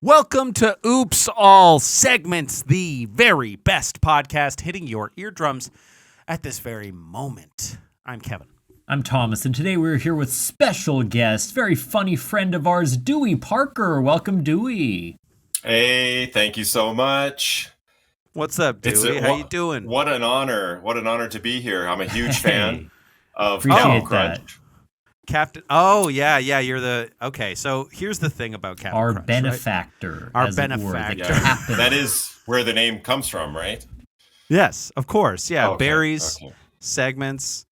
Welcome to Oops All Segments, the very best podcast hitting your eardrums at this very moment. I'm Kevin. I'm Thomas, and today we're here with special guest, very funny friend of ours, Dewey Parker. Welcome, Dewey. Hey, thank you so much. What's up, Dewey? How you doing? What an honor. What an honor to be here. I'm a huge fan of Appreciate Captain that. Crunch. Captain. Oh, yeah. You're the. Okay, so here's the thing about Captain Our Crunch, benefactor. Right? Our as it were, benefactor. the captain. That is where the name comes from, right? Yes, of course. Yeah, Okay, berries, okay. segments,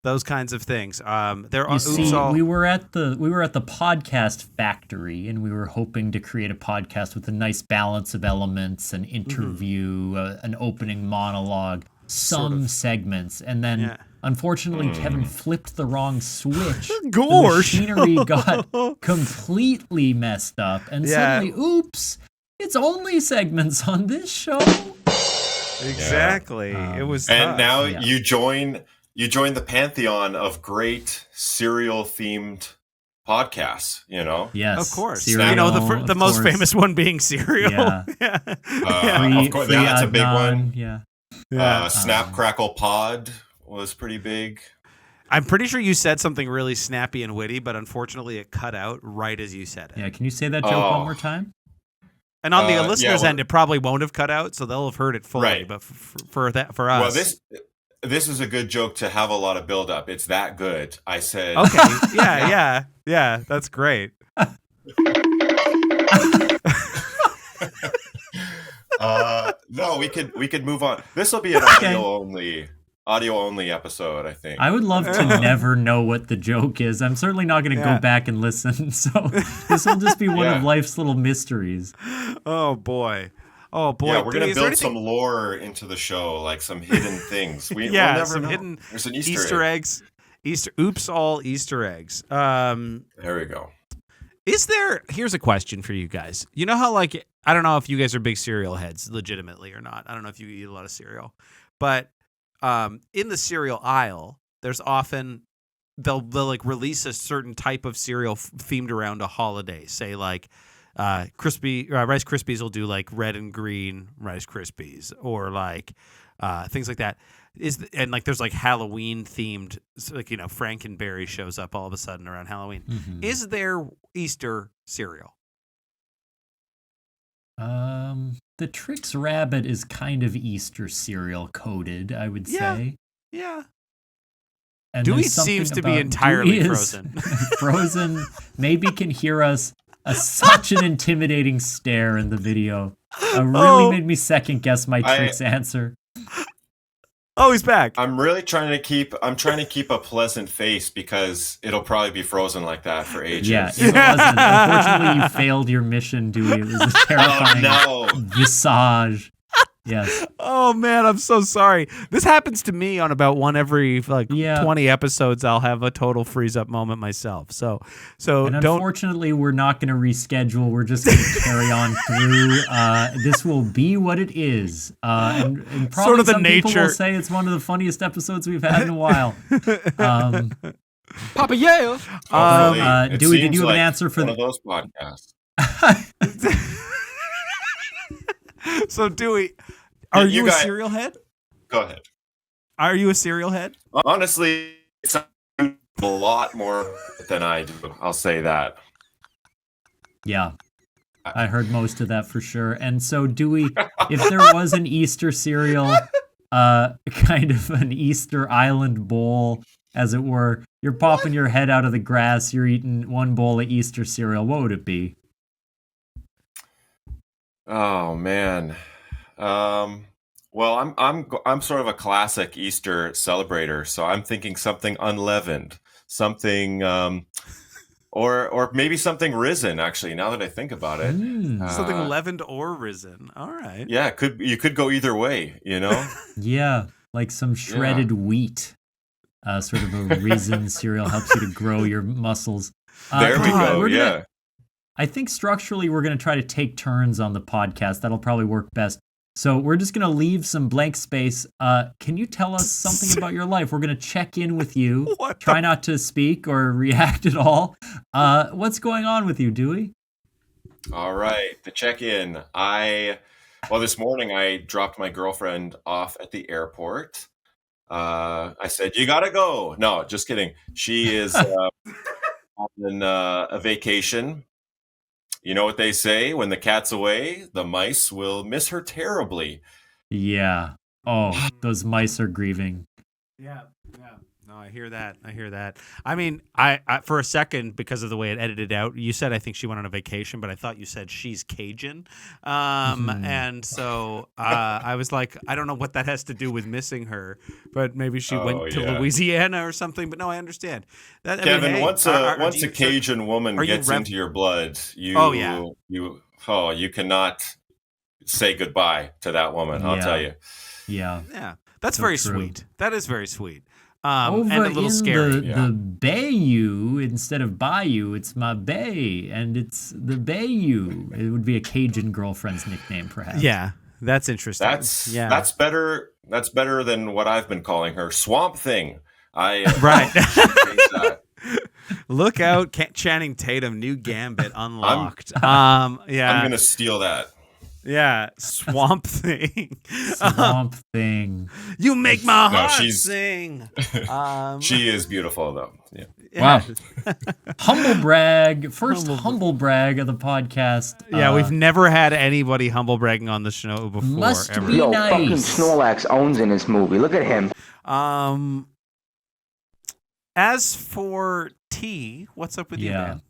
those kinds of things. There are. You see, we were at the podcast factory, and we were hoping to create a podcast with a nice balance of elements, an interview, an opening monologue, some segments, and then unfortunately Kevin flipped the wrong switch. The machinery got completely messed up, and suddenly, oops, it's only segments on this show. Exactly. It was. And tough. now you join the pantheon of great serial themed podcasts, you know? Yes, Of course. Serial, you know, the most famous one being Serial. Yeah. Of course, that's a big one. Yeah. Snap Crackle Pod was pretty big. I'm pretty sure you said something really snappy and witty, but unfortunately it cut out right as you said it. Yeah, can you say that joke one more time? And on the listeners' end, it probably won't have cut out, so they'll have heard it fully. Right. But for us, Well, this is a good joke to have a lot of build up. It's that good. I said. Okay. Yeah. That's great. No, we could move on. This will be an audio only episode, I think. I would love to never know what the joke is. I'm certainly not going to go back and listen. So this will just be one of life's little mysteries. Oh boy. Yeah, we're going to build some lore into the show, like some hidden things. We'll never some know. hidden There's an Easter eggs. Oops, all Easter eggs. There we go. Here's a question for you guys. You know how, like, I don't know if you guys are big cereal heads legitimately or not. I don't know if you eat a lot of cereal, but in the cereal aisle, there's often they'll like release a certain type of cereal themed around a holiday. Say like Rice Krispies will do like red and green Rice Krispies, or like things like that. And like there's like Halloween themed, like, you know, Frankenberry shows up all of a sudden around Halloween. Mm-hmm. Is there Easter cereal? The Trix Rabbit is kind of Easter cereal coded, I would say. Yeah. And Dewey there's something seems to be about entirely Dewey is frozen. Frozen. Maybe can hear us. Such an intimidating stare in the video. Really made me second guess my Trix answer. Oh, he's back. I'm trying to keep a pleasant face because it'll probably be frozen like that for ages. Yeah, it wasn't. Unfortunately, you failed your mission, Dewey. It was a terrifying visage. Yes. Oh man, I'm so sorry. This happens to me on about one every 20 episodes. I'll have a total freeze up moment myself. So and unfortunately, we're not going to reschedule. We're just going to carry on through. This will be what it is. And probably sort of the some people nature. will say it's one of the funniest episodes we've had in a while. Papa Yale. Dewey, did you have an answer for one of those podcasts? So Dewey, are you a cereal head? Go ahead. Are you a cereal head? Honestly, it's a lot more than I do. I'll say that. Yeah, I heard most of that for sure. And so, Dewey, if there was an Easter cereal, kind of an Easter Island bowl, as it were, you're popping your head out of the grass, you're eating one bowl of Easter cereal, what would it be? Oh man. Well, I'm sort of a classic Easter celebrator, so I'm thinking something unleavened, something or maybe something risen. Actually, now that I think about it, something leavened or risen. All right. Yeah, you could go either way, you know. Yeah, like some shredded wheat, sort of a risen cereal helps you to grow your muscles. There we go. Yeah. I think structurally we're going to try to take turns on the podcast. That'll probably work best. So we're just going to leave some blank space. Can you tell us something about your life? We're going to check in with you. Try not to speak or react at all. What's going on with you, Dewey? All right, to check in. This morning I dropped my girlfriend off at the airport. I said, "You gotta go." No, just kidding. She is on a vacation. You know what they say? When the cat's away, the mice will miss her terribly. Yeah. Oh, those mice are grieving. Yeah. No, I hear that. I mean, I for a second, because of the way it edited out, you said I think she went on a vacation, but I thought you said she's Cajun. And so I was like, I don't know what that has to do with missing her, but maybe she went to Louisiana or something. But no, I understand. Kevin, once a Cajun woman gets into your blood, you cannot say goodbye to that woman. I'll tell you. Yeah. Yeah. That's so very sweet. That is very sweet. Over and a little in scary. The Bayou, instead of Bayou, it's my Bay, and it's the Bayou. It would be a Cajun girlfriend's nickname, perhaps. Yeah, that's interesting. That's better. That's better than what I've been calling her, Swamp Thing. Right. Look out, Channing Tatum, new gambit unlocked. I'm gonna steal that. Yeah, Swamp Thing. Swamp Thing. You make my heart sing. She is beautiful, though. Yeah. Wow. Humble brag. First humble brag of the podcast. Yeah, we've never had anybody humble bragging on the show before. Must ever. be nice. Fucking Snorlax owns in this movie. Look at him. As for T, what's up with you, man?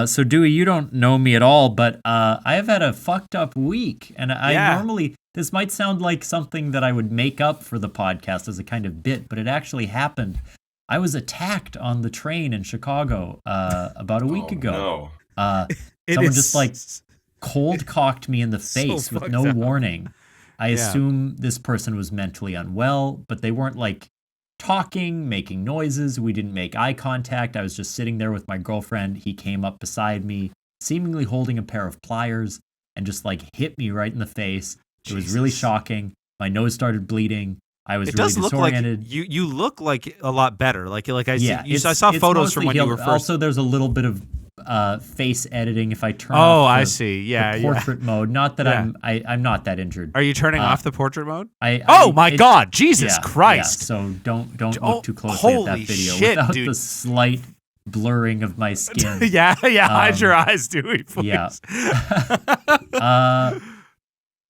So Dewey, you don't know me at all, but I have had a fucked up week, and I normally, this might sound like something that I would make up for the podcast as a kind of bit, but it actually happened. I was attacked on the train in Chicago about a week ago. No. Someone just cold cocked me in the face with no warning. I assume this person was mentally unwell, but they weren't talking, making noises. We didn't make eye contact. I was just sitting there with my girlfriend. He came up beside me, seemingly holding a pair of pliers, and just hit me right in the face. It was really shocking. My nose started bleeding. I was really disoriented. Look like you look like a lot better. I saw photos from when you were first. Also, there's a little bit of face editing if I turn off the portrait mode. Not that I'm not that injured. Are you turning off the portrait mode? My God, Jesus Christ. Yeah, so don't look too closely at that video without the slight blurring of my skin. Hide your eyes, Dewey, please.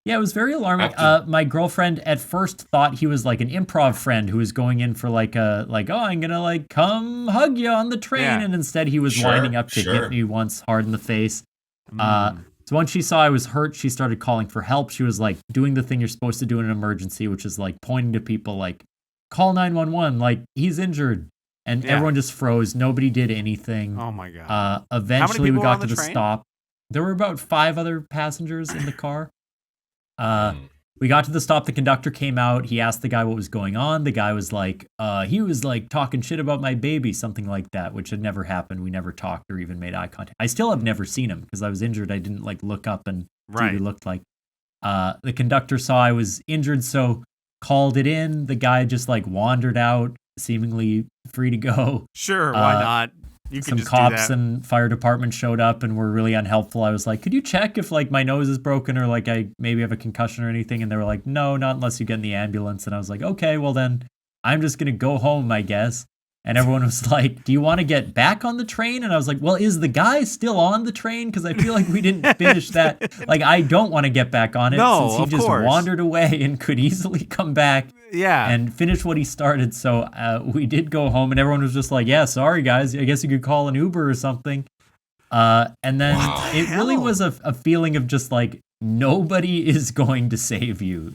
Yeah, it was very alarming. My girlfriend at first thought he was an improv friend who was going in for I'm gonna come hug you on the train, and instead he was winding up to hit me once hard in the face. So once she saw I was hurt, she started calling for help. She was doing the thing you're supposed to do in an emergency, which is pointing to people call 911, he's injured, and everyone just froze. Nobody did anything. Oh my God. Eventually we got to the stop. There were about 5 other passengers in the car. We got to the stop. The conductor came out. He asked the guy what was going on. The guy was he was talking shit about my baby, something like that, which had never happened. We never talked or even made eye contact. I still have never seen him because I was injured. I didn't look up and see what he looked like. The conductor saw I was injured, so called it in. The guy just wandered out, seemingly free to go. Sure, why not? Some cops and fire department showed up and were really unhelpful. I was like, could you check if my nose is broken or I maybe have a concussion or anything? And they were like, no, not unless you get in the ambulance. And I was like, okay, well then I'm just going to go home, I guess. And everyone was like, do you want to get back on the train? And I was like, well, is the guy still on the train? Because I feel like we didn't finish that. I don't want to get back on it since he just wandered away and could easily come back and finish what he started. So we did go home and everyone was just like, yeah, sorry, guys. I guess you could call an Uber or something. And then it really was a feeling of just nobody is going to save you.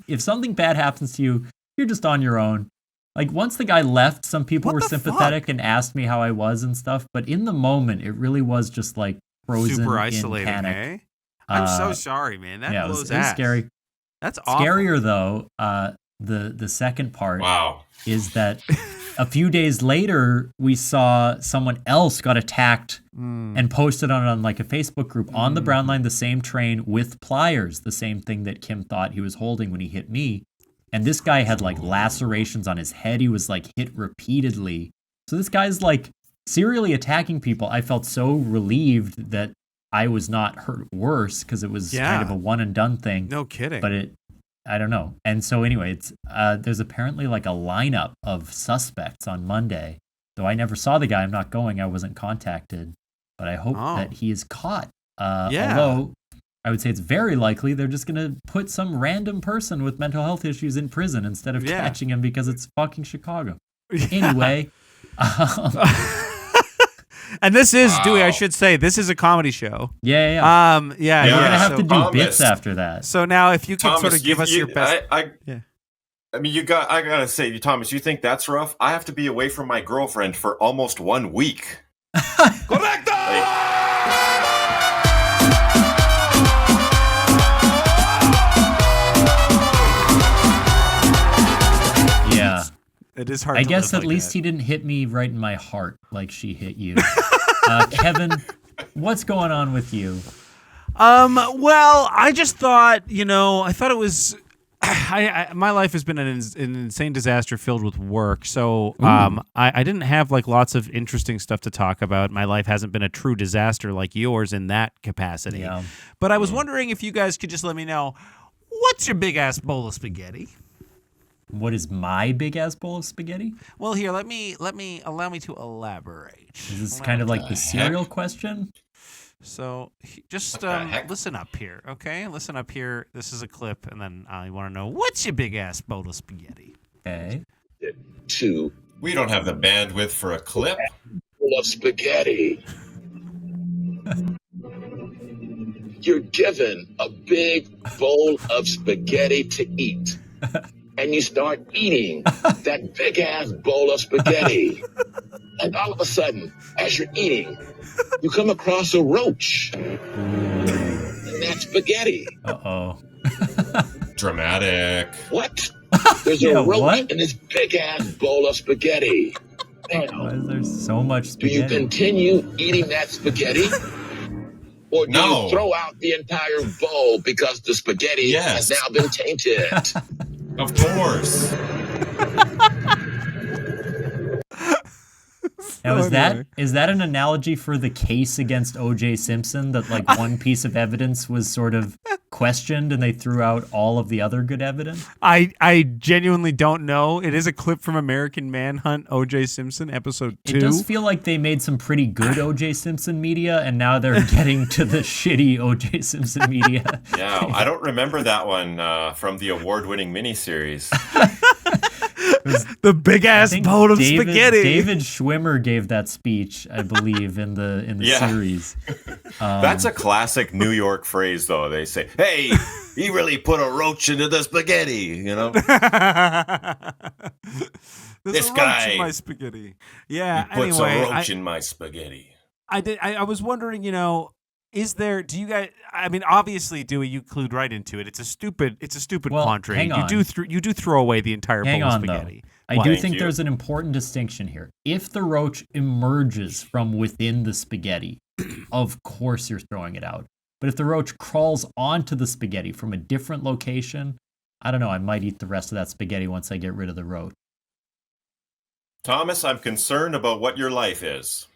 If something bad happens to you, you're just on your own. Once the guy left, some people were sympathetic and asked me how I was and stuff. But in the moment, it really was just frozen super isolating, in panic. Hey? I'm so sorry, man. That blows it was ass. Scary. That's awful. Scarier though, the second part is that a few days later, we saw someone else got attacked and posted on a Facebook group on the Brown Line, the same train with pliers, the same thing that Kim thought he was holding when he hit me. And this guy had lacerations on his head. He was hit repeatedly. So this guy's serially attacking people. I felt so relieved that I was not hurt worse because it was kind of a one and done thing. No kidding. But I don't know. And so anyway, there's apparently like a lineup of suspects on Monday. Though I never saw the guy. I'm not going. I wasn't contacted. But I hope that he is caught. Although I would say it's very likely they're just going to put some random person with mental health issues in prison instead of catching him because it's fucking Chicago. Anyway. And this is, Dewey, I should say, this is a comedy show. Yeah. We're going to have to do Thomas, bits after that. So now if you can sort of give us your best. I mean, I got to say, Thomas, you think that's rough? I have to be away from my girlfriend for almost 1 week. Correcto! Yeah. It is hard I to guess live at like least that. he didn't hit me right in my heart like she hit you. Kevin, what's going on with you? Well, I just thought, I thought it was my life has been an insane disaster filled with work. So I didn't have like lots of interesting stuff to talk about. My life hasn't been a true disaster like yours in that capacity. Yeah. But I was wondering if you guys could just let me know, what's your big ass bowl of spaghetti? What is my big ass bowl of spaghetti? Well, here, allow me to elaborate. Is this kind of like the cereal question? So just listen up here, okay? Listen up here. This is a clip, and then I want to know, what's your big ass bowl of spaghetti? Okay. 2 We don't have the bandwidth for a clip. full of spaghetti. You're given a big bowl of spaghetti to eat. And you start eating that big ass bowl of spaghetti. And all of a sudden, as you're eating, you come across a roach. And that's spaghetti. Uh-oh. Dramatic. What? There's a roach what? in this big ass bowl of spaghetti. Why is there so much Do you spaghetti? continue eating that spaghetti? Or do you throw out the entire bowl because the spaghetti has now been tainted? Of course. Now, is that an analogy for the case against O.J. Simpson, that like one piece of evidence was sort of questioned and they threw out all of the other good evidence? I genuinely don't know. It is a clip from American Manhunt, O.J. Simpson, episode 2. It does feel like they made some pretty good O.J. Simpson media, and now they're getting to the shitty O.J. Simpson media. Yeah, I don't remember that one from the award-winning miniseries. The big ass bowl of spaghetti. David Schwimmer gave that speech, I believe, in the series. That's a classic New York phrase, though. They say, "Hey, he really put a roach into the spaghetti," you know. This guy in my spaghetti. Yeah. He puts anyway, a roach in my spaghetti. I was wondering, is there? Do you guys? I mean, obviously, Dewey, you clued right into it. It's a stupid quandary. Hang on. You do throw away the entire bowl of spaghetti. I do think there's an important distinction here. If the roach emerges from within the spaghetti, of course you're throwing it out. But if the roach crawls onto the spaghetti from a different location, I don't know. I might eat the rest of that spaghetti once I get rid of the roach. Thomas, I'm concerned about what your life is.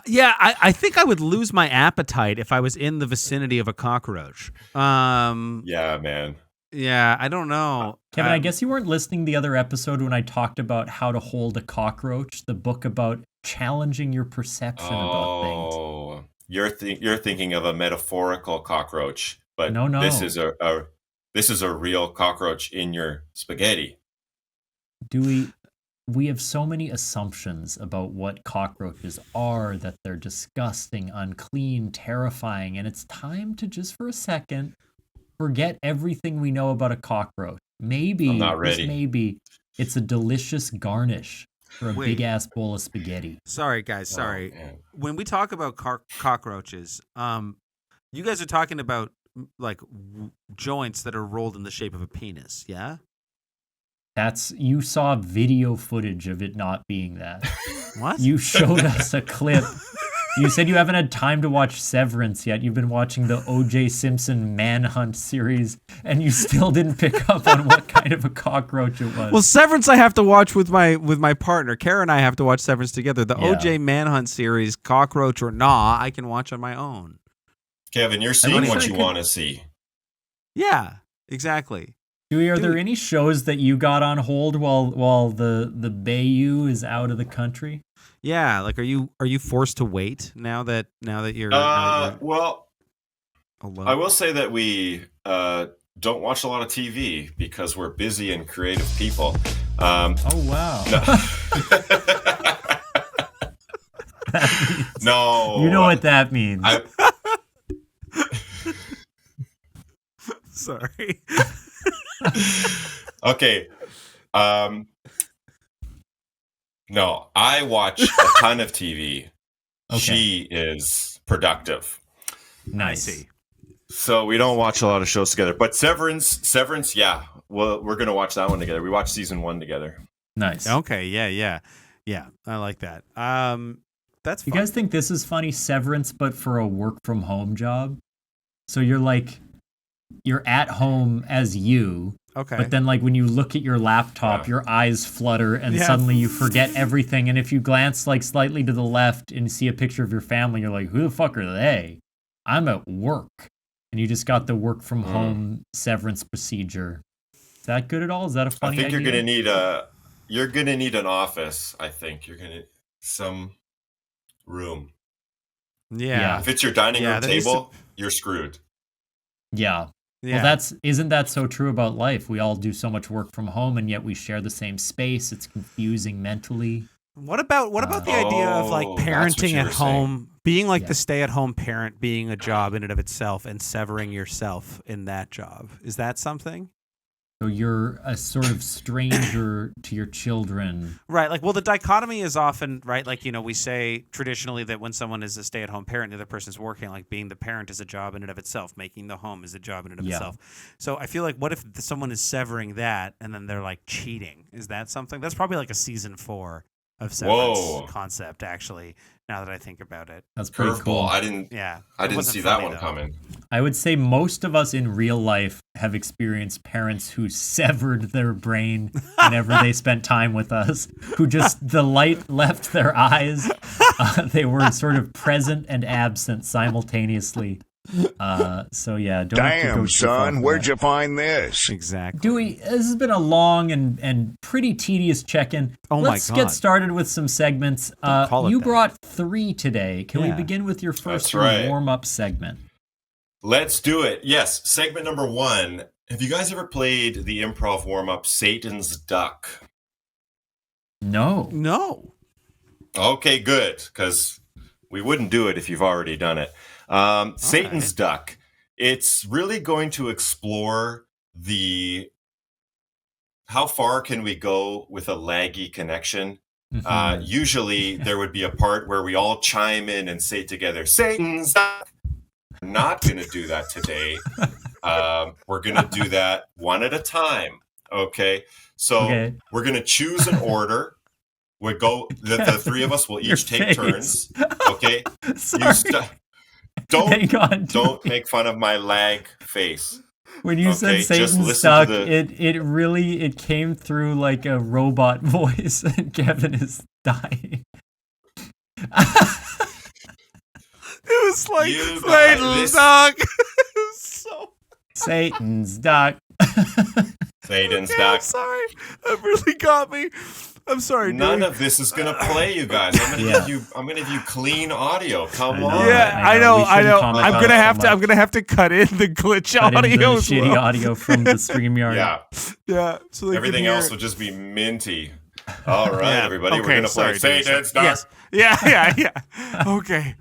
Yeah, I think I would lose my appetite if I was in the vicinity of a cockroach. Yeah, man. Yeah, I don't know. Kevin, I guess you weren't listening the other episode when I talked about how to hold a cockroach, the book about challenging your perception about things. Oh, you're thinking of a metaphorical cockroach, but no. This is a real cockroach in your spaghetti. We have so many assumptions about what cockroaches are, that they're disgusting, unclean, terrifying, and it's time to just for a second forget everything we know about a cockroach. Maybe, I'm not ready. Just maybe, it's a delicious garnish for a big-ass bowl of spaghetti. Sorry, guys. Sorry. Oh, when we talk about cockroaches, you guys are talking about like joints that are rolled in the shape of a penis, yeah? You saw video footage of it not being that. What? You showed us a clip You said you haven't had time to watch Severance yet. You've been watching the O.J. Simpson Manhunt series, and you still didn't pick up on what kind of a cockroach it was. Well, Severance I have to watch with my partner. Kara and I have to watch Severance together. The Yeah. OJ Manhunt series, cockroach or nah, I can watch on my own. Kevin, you're seeing what you want to see. Yeah, exactly. Dewey, are there any shows that you got on hold while the Bayou is out of the country? Yeah, like are you forced to wait now that you're Well, alone? I will say that we don't watch a lot of TV because we're busy and creative people. Oh wow! No, You know what that means. Sorry. Okay. No, I watch a ton of TV. Okay. She is productive. Nice. I see. So we don't watch a lot of shows together. But Severance, yeah. Well, we're going to watch that one together. We watched season 1 together. Nice. Okay, yeah. I like that. That's fun. You guys think this is funny? Severance, but for a work from home job. So you're at home as you. Okay. But then, like, when you look at your laptop, your eyes flutter, and Yeah. suddenly you forget everything. And if you glance, like, slightly to the left and see a picture of your family, you're like, who the fuck are they? I'm at work. And you just got the work from home severance procedure. Is that good at all? Is that a funny I think idea? you're going to need an office, I think. You're going to some room. yeah. If it's your dining room that needs table, you're screwed. Yeah. Yeah. Well, isn't that so true about life? We all do so much work from home, and yet we share the same space. It's confusing mentally. What about the idea of like Oh, that's what parenting you at were saying. home, being like Yeah. the stay-at-home parent, being a job in and of itself, and severing yourself in that job? Is that something? So you're a sort of stranger to your children. Right. Like, well, the dichotomy is often right. Like, we say traditionally that when someone is a stay-at-home parent, the other person's working. Like, being the parent is a job in and of itself. Making the home is a job in and of Yeah. itself. So I feel like, what if someone is severing that and then they're like cheating? Is that something? That's probably like a season 4 of Severance Whoa. concept. Actually, now that I think about it. That's pretty cool. Curveball. I didn't It wasn't see that funny, one though. coming. I would say most of us in real life have experienced parents who severed their brain whenever they spent time with us, who just, the light left their eyes. They were sort of present and absent simultaneously. So yeah, don't have to go Damn, too far son, for where'd that. you find this? Exactly. Dewey, this has been a long and pretty tedious check-in. Oh my Let's God. get started with some segments. Don't call it You that. brought 3 today. Can we Yeah. begin with your first That's right. warm-up segment? Let's do it. Yes, segment number 1. Have you guys ever played the improv warm-up Satan's Duck? No. No. Okay, good, because we wouldn't do it if you've already done it. Satan's Duck. It's really going to explore how far can we go with a laggy connection. Usually there would be a part where we all chime in and say together, Satan's Duck. We're not going to do that today. We're going to do that one at a time. Okay. So Okay. we're going to choose an order. We go. The 3 of us will Your each take face. turns. Okay. Sorry. Hang on. Don't make fun of my lag face. When you Okay, said just Satan's listen Duck, to it came through like a robot voice, and Kevin is dying. It was like You got Satan's this. Duck. So Satan's Duck. Satan's I'm Duck. sorry. That really got me. I'm sorry. None Dewey. of this is gonna play, you guys. I'm gonna give you clean audio. Come know. on. Yeah, I I know. know. We I shouldn't know. comment I'm on gonna it so have to. much. I'm gonna have to cut in the glitch Cut in audio the as shitty well. audio from the StreamYard. Yeah. Yeah. So they Everything can else hear will just be minty. All right, Yeah. everybody. Okay, We're gonna play sorry, Dewey. Satan's Duck. Yes. Yeah. Okay.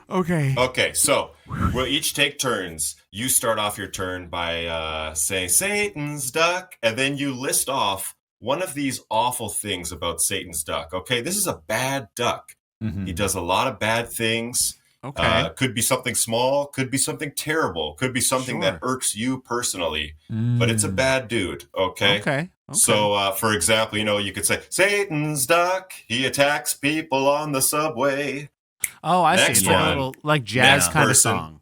Okay, so we'll each take turns. You start off your turn by saying Satan's Duck, and then you list off one of these awful things about Satan's Duck. Okay, this is a bad duck. Mhm. He does a lot of bad things. Okay. Could be something small, could be something terrible, could be something that irks you personally, but it's a bad dude. Okay. Okay. So, for example, you could say Satan's Duck. He attacks people on the subway. Oh, I see. Next It's like a one. little like jazz Next kind person. of song.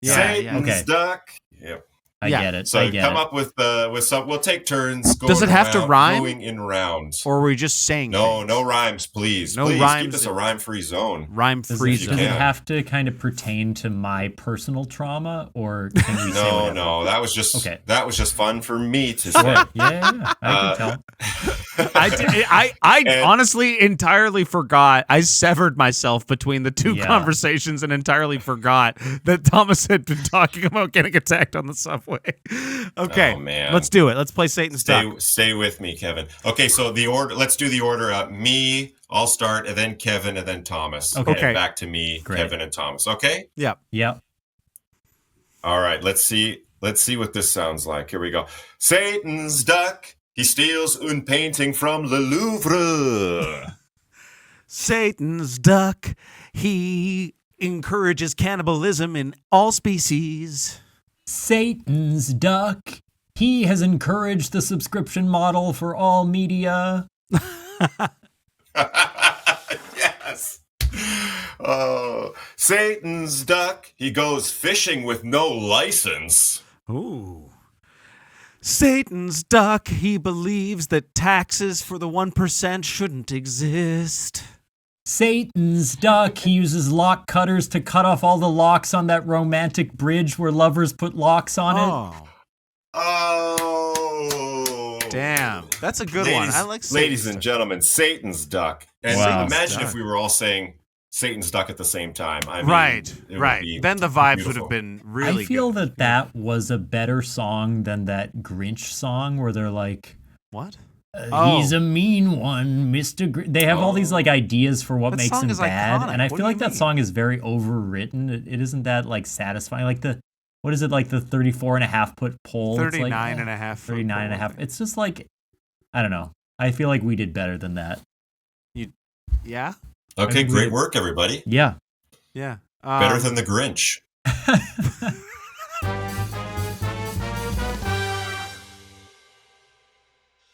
Satan's Okay. duck. Yep. I Yeah. get it. So I get come it. up with some. We'll take turns. Does it going have to around, rhyme? Going in rounds. Or are we just saying No, things? no rhymes, please. No Please rhymes keep us a in- rhyme-free zone. Rhyme Does, free it, you does zone. it can. have to kind of pertain to my personal trauma, or can we say No, whatever? no, that was just Okay. that was just fun for me to Sure. say. Yeah. I can tell. I And- honestly entirely forgot. I severed myself between the two Yeah. conversations and entirely forgot that Thomas had been talking about getting attacked on the subway. Okay, Oh, man. let's do it. Let's play Satan's Duck. Stay with me, Kevin. Okay, so the order. Let's do the order. Me, I'll start, and then Kevin, and then Thomas. Okay. And back to me, Great. Kevin, and Thomas. Okay. Yeah. Yep. All right. Let's see what this sounds like. Here we go. Satan's duck. He steals un painting from the Louvre. Satan's duck. He encourages cannibalism in all species. Satan's duck. He has encouraged the subscription model for all media. Yes. Oh, Satan's duck. He goes fishing with no license. Ooh. Satan's duck. He believes that taxes for the 1% shouldn't exist. Satan's duck. He uses lock cutters to cut off all the locks on that romantic bridge where lovers put locks on it. Oh, Oh, damn. That's a good one. I like Satan's ladies and duck. gentlemen, Satan's duck. And Wow. imagine Duck. if we were all saying Satan's duck at the same time. I mean, Right, it would right. be Then the vibes would beautiful. have been really I feel good. that was a better song than that Grinch song where they're like, What? Oh. he's a mean one, Mr. They have all these like ideas for what That makes song him is bad, iconic. and I What feel do like you that mean? song is very overwritten. It isn't that like satisfying. Like the what is it like the 34.5 foot pole? It's 39 like, and a half. 39 and a half. It's just like I don't know. I feel like we did better than that. Yeah? Okay, great work, everybody. Yeah. Yeah. Better than the Grinch.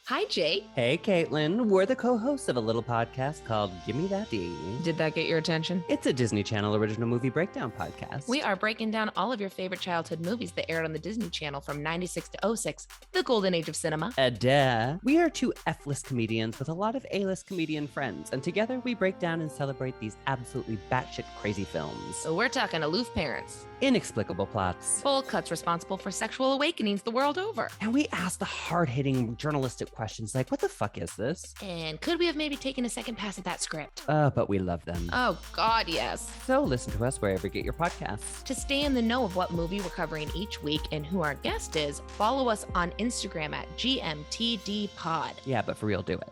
Hi, Jake. Hey, Caitlin. We're the co-hosts of a little podcast called Gimme That D. Did that get your attention? It's a Disney Channel original movie breakdown podcast. We are breaking down all of your favorite childhood movies that aired on the Disney Channel from 96 to 06, the golden age of cinema. Duh. We are two F-list comedians with a lot of A-list comedian friends, and together we break down and celebrate these absolutely batshit crazy films. So we're talking aloof parents, Inexplicable plots. bold cuts responsible for sexual awakenings the world over. And we ask the hard-hitting journalistic questions like, what the fuck is this? And could we have maybe taken a second pass at that script? But we love them. Oh, God, yes. So listen to us wherever you get your podcasts. To stay in the know of what movie we're covering each week and who our guest is, follow us on Instagram at GMTDPod. Yeah, but for real, do it.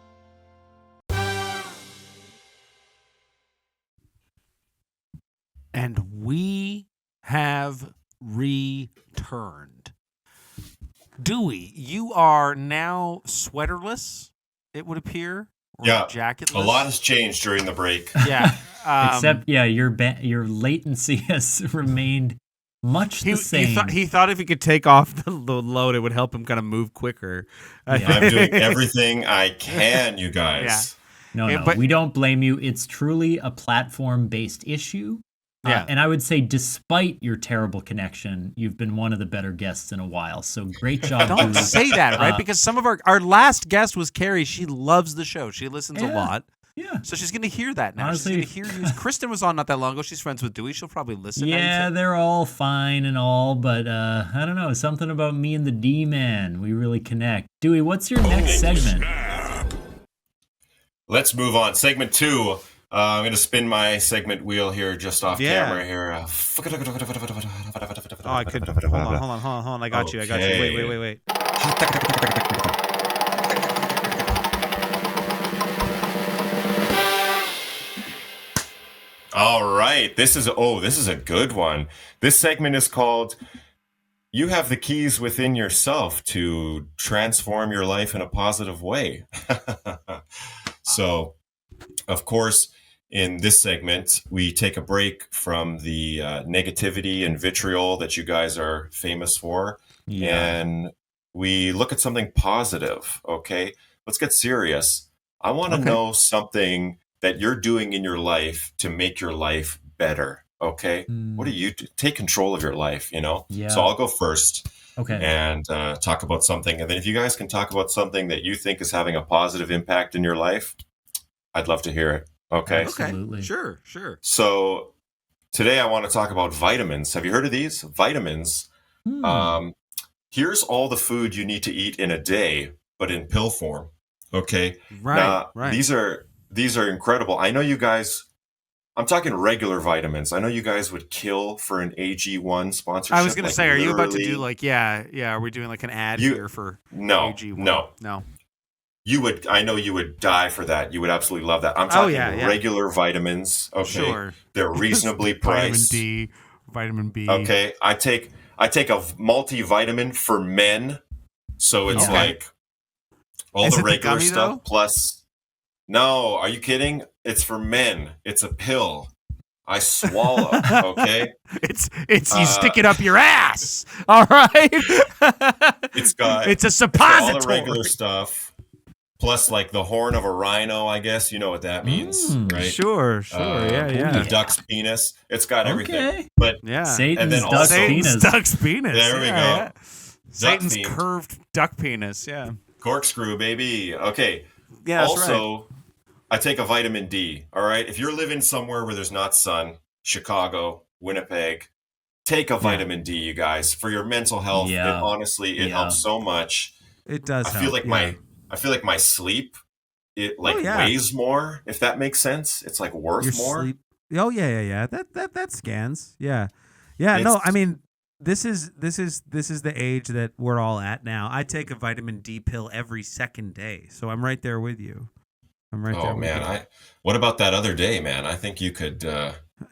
And we have returned. Dewey, you are now sweaterless, it would appear. Or Yeah, jacketless. A lot has changed during the break. Yeah. Except, yeah, your latency has remained much the same. He thought if he could take off the load, it would help him kind of move quicker. Yeah. I'm doing everything I can, you guys. No, Yeah, no, but- we don't blame you. It's truly a platform-based issue. Yeah. And I would say, despite your terrible connection, you've been one of the better guests in a while. So great job. Don't Dewey. say that, right? Because some of our last guest was Carrie. She loves the show. She listens a Yeah. lot. Yeah. So she's going to hear that now. Honestly- She's going to hear you. Kristen was on not that long ago. She's friends with Dewey. She'll probably listen. Yeah, they're all fine and all, but I don't know. Something about me and the D-Man. We really connect. Dewey, what's your next segment? Let's move on. Segment 2. I'm going to spin my segment wheel here just off Yeah. camera here. Oh, I could. Hold on. I got you. Okay. Wait. All right. This is a good one. This segment is called You Have the Keys Within Yourself to Transform Your Life in a Positive Way. So, of course, in this segment, we take a break from the negativity and vitriol that you guys are famous for. And we look at something positive. Okay. Let's get serious. I want to know something that you're doing in your life to make your life better. Okay. What do you do? Take control of your life, you know? Yeah. So I'll go first. Okay. And talk about something. And then if you guys can talk about something that you think is having a positive impact in your life, I'd love to hear it. Okay. Absolutely. Sure. So today I want to talk about vitamins. Have you heard of these? Vitamins. Here's all the food you need to eat in a day, but in pill form. Okay. Right. These are incredible. I know you guys, I'm talking regular vitamins. I know you guys would kill for an AG1 sponsorship. I was going to say, are you about to do like, are we doing like an ad here for AG1? No. I know you would die for that. You would absolutely love that. I'm talking regular vitamins. Okay. Sure. They're reasonably priced. Vitamin D, vitamin B. Okay. I take a multivitamin for men. So it's like all the regular stuff though? Plus. No, are you kidding? It's for men. It's a pill. I swallow. Okay. It's you stick it up your ass. All right. It's a suppository. All the regular stuff. Plus, like the horn of a rhino, I guess you know what that means, right? Sure. The duck's penis. It's got everything. Okay. But Satan's duck's penis. There we go. Yeah. Satan's curved duck penis. Yeah. Corkscrew, baby. Okay. Yeah. That's also, right. I take a vitamin D. All right. If you're living somewhere where there's not sun, Chicago, Winnipeg, take a vitamin D, you guys, for your mental health. Yeah. It helps so much. It does. I feel like my sleep, weighs more. If that makes sense, it's like worth your more. Sleep. Oh yeah. That scans. Yeah. No, I mean, this is the age that we're all at now. I take a vitamin D pill every second day, so I'm right there with you. Oh man, what about that other day, man? I think you could,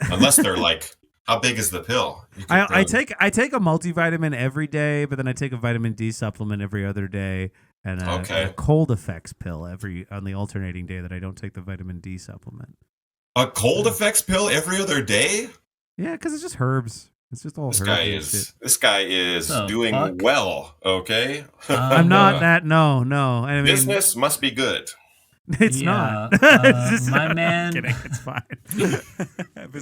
unless they're like, how big is the pill? I take a multivitamin every day, but then I take a vitamin D supplement every other day, and a cold effects pill on the alternating day that I don't take the vitamin D supplement. A cold effects pill every other day? Yeah, because it's just herbs. It's just all herbs. This guy is doing well. Okay, I'm not that. No. I mean, business must be good. It's not. My man. I'm kidding. It's fine.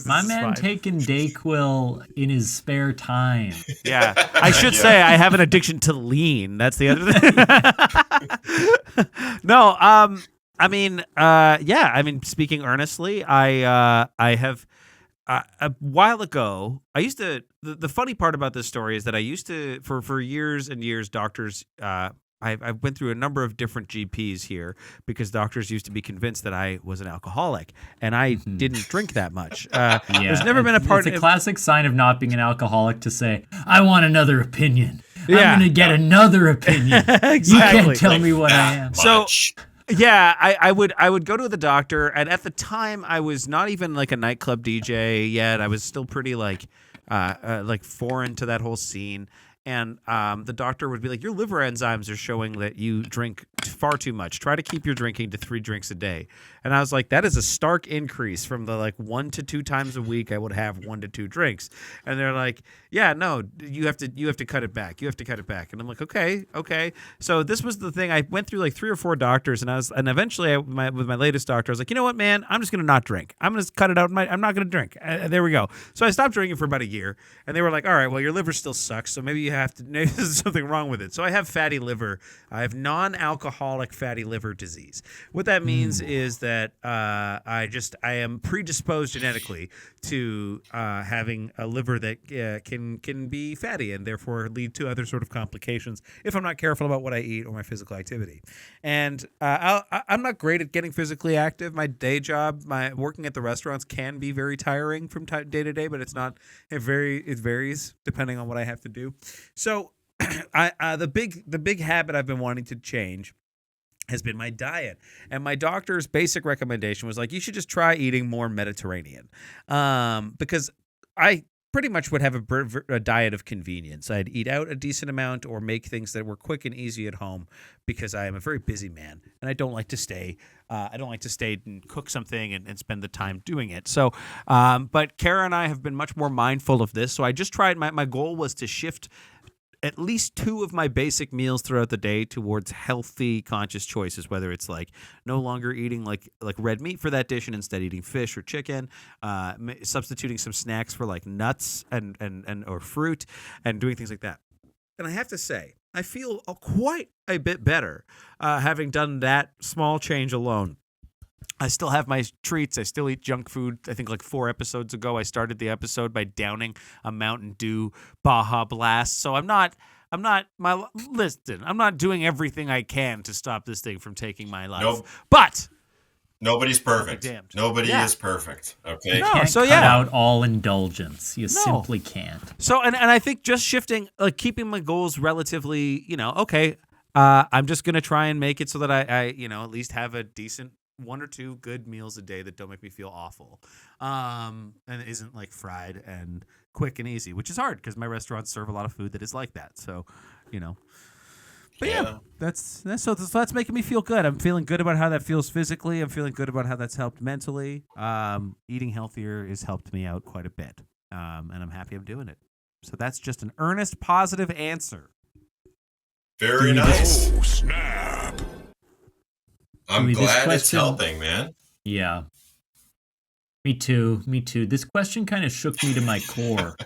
My man taking Dayquil in his spare time. Yeah, I should say I have an addiction to lean. That's the other thing. No, I mean, speaking earnestly, I have. A while ago, I used to. The funny part about this story is that I used to, for years and years, doctors. I went through a number of different GPs here because doctors used to be convinced that I was an alcoholic, and I didn't drink that much. There's never been a part. It's a classic sign of not being an alcoholic to say, "I want another opinion. I'm going to get another opinion. Exactly. You can't tell me what I am." So. Yeah, I would go to the doctor, and at the time I was not even like a nightclub DJ yet. I was still pretty like foreign to that whole scene. And the doctor would be like, your liver enzymes are showing that you drink far too much. Try to keep your drinking to 3 drinks a day. And I was like, that is a stark increase from the 1 to 2 times a week I would have 1 to 2 drinks. And they're like, yeah, no, you have to cut it back. You have to cut it back. And I'm like, okay. So this was the thing. I went through like 3 or 4 doctors, and eventually with my latest doctor, I was like, you know what, man, I'm just gonna not drink. I'm gonna cut it out. I'm not gonna drink. There we go. So I stopped drinking for about a year, and they were like, all right, well, your liver still sucks, so maybe there's something wrong with it. So I have fatty liver. I have non-alcoholic fatty liver disease. What that means is that I am predisposed genetically to having a liver that can be fatty and therefore lead to other sort of complications if I'm not careful about what I eat or my physical activity. And I'm not great at getting physically active. My day job, my working at the restaurants can be very tiring from day to day, but it's not. It varies depending on what I have to do. So the big habit I've been wanting to change has been my diet. And my doctor's basic recommendation was like, you should just try eating more Mediterranean. Because I pretty much would have a diet of convenience. I'd eat out a decent amount or make things that were quick and easy at home because I am a very busy man and I don't like to stay. And cook something and spend the time doing it. So, but Kara and I have been much more mindful of this. So I just tried, my goal was to shift at least 2 of my basic meals throughout the day towards healthy, conscious choices, whether it's like no longer eating like red meat for that dish and instead eating fish or chicken, substituting some snacks for like nuts and or fruit, and doing things like that. And I have to say, I feel quite a bit better having done that small change alone. I still have my treats. I still eat junk food. I think like 4 episodes ago, I started the episode by downing a Mountain Dew Baja Blast. So I'm not doing everything I can to stop this thing from taking my life. Nope. But nobody's perfect. Damned. Nobody is perfect. Okay. You can't cut out all indulgence. You simply can't. So and I think just shifting, like keeping my goals relatively, okay. I'm just gonna try and make it so that I at least have a decent 1 or 2 good meals a day that don't make me feel awful, and isn't like fried and quick and easy, which is hard because my restaurants serve a lot of food that is like that. So, but yeah, that's making me feel good. I'm feeling good about how that feels physically. I'm feeling good about how that's helped mentally. Eating healthier has helped me out quite a bit, and I'm happy I'm doing it. So that's just an earnest, positive answer. Very nice. Oh, snap. I'm glad it's helping, man. Yeah. Me too. This question kind of shook me to my core.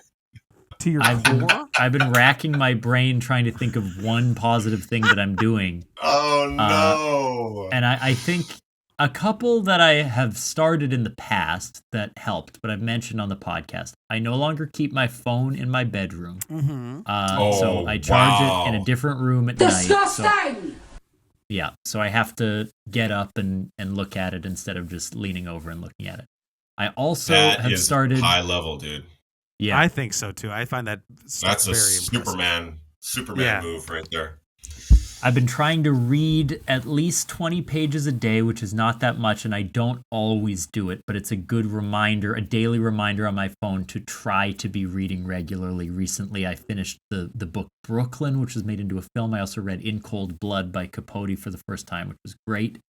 To your core? I've been racking my brain trying to think of one positive thing that I'm doing. Oh, no. And I think a couple that I have started in the past that helped, but I've mentioned on the podcast. I no longer keep my phone in my bedroom. Mm-hmm. So I charge it in a different room at night. Disgusting! Yeah, so I have to get up and look at it instead of just leaning over and looking at it. I also have started high level, dude. Yeah, I think so too. I find that's a very Superman move right there. I've been trying to read at least 20 pages a day, which is not that much, and I don't always do it, but it's a good reminder, a daily reminder on my phone to try to be reading regularly. Recently, I finished the book Brooklyn, which was made into a film. I also read In Cold Blood by Capote for the first time, which was great.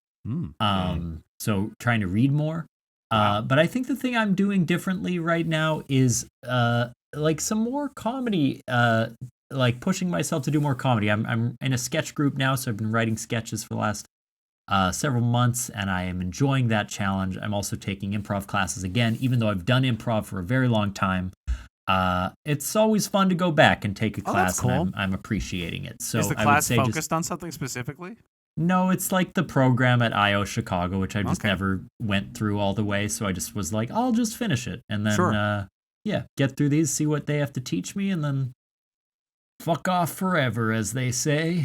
So trying to read more. But I think the thing I'm doing differently right now is like some more comedy, like pushing myself to do more comedy. I'm in a sketch group now, so I've been writing sketches for the last several months, and I am enjoying that challenge. I'm also taking improv classes again, even though I've done improv for a very long time. It's always fun to go back and take a class, cool. and I'm appreciating it. So is the class focused on something specifically? No, it's like the program at IO Chicago, which I just never went through all the way. So I just was like, I'll just finish it. And then, get through these, see what they have to teach me, and then fuck off forever, as they say.